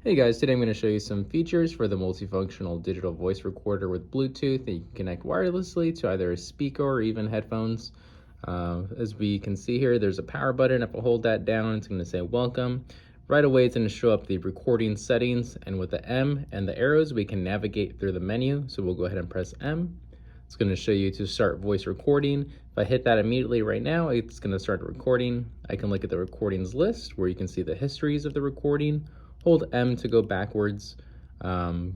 Hey guys, today I'm going to show you some features for the multifunctional digital voice recorder with Bluetooth that you can connect wirelessly to either a speaker or even headphones. As we can see here, there's a power button. If I hold that down, it's going to say welcome. Right away, it's going to show up the recording settings, and with the M and the arrows, we can navigate through the menu. So we'll go ahead and press M. It's going to show you to start voice recording. If I hit that immediately right now, it's going to start recording. I can look at the recordings list where you can see the histories of the recording. Hold M to go backwards.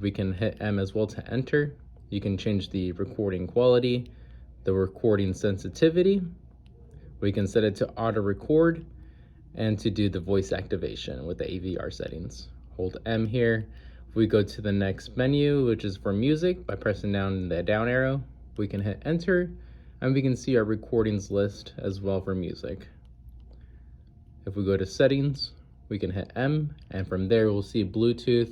We can hit M as well to enter. You can change the recording quality, the recording sensitivity. We can set it to auto record and to do the voice activation with the AVR settings. Hold M here. If we go to the next menu, which is for music, by pressing down the down arrow, we can hit enter and we can see our recordings list as well for music. If we go to settings, we can hit M, and from there we'll see Bluetooth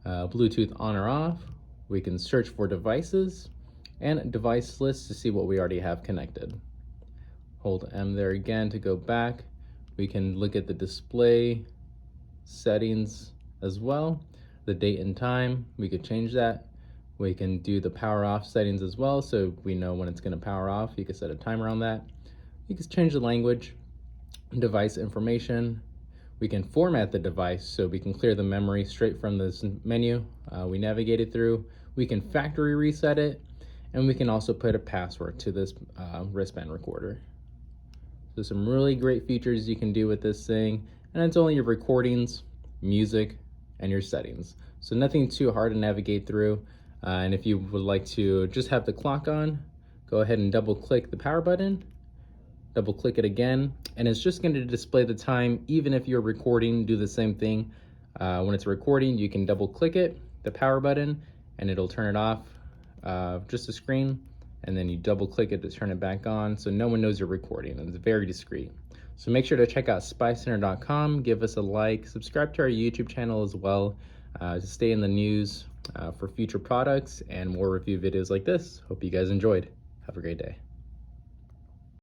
on or off. We can search for devices and device list to see what we already have connected. Hold M there again to go back. We can look at the display settings as well, the date and time. We could change that. We can do the power off settings as well, so we know when it's going to power off. You can set a timer on that. You can change the language, device information. We can format the device so we can clear the memory straight from this menu we navigated through. We can factory reset it, and we can also put a password to this wristband recorder. So some really great features you can do with this thing, and it's only your recordings, music, and your settings. So nothing too hard to navigate through. And if you would like to just have the clock on, go ahead and double click the power button. Double click it again, and it's just going to display the time. Even if you're recording, do the same thing. When it's recording, you can double click it, the power button, and it'll turn it off, just a screen, and then you double click it to turn it back on, so no one knows you're recording, and it's very discreet. So make sure to check out SpyCentre.com, give us a like, subscribe to our YouTube channel as well, to stay in the news for future products and more review videos like this. Hope you guys enjoyed. Have a great day.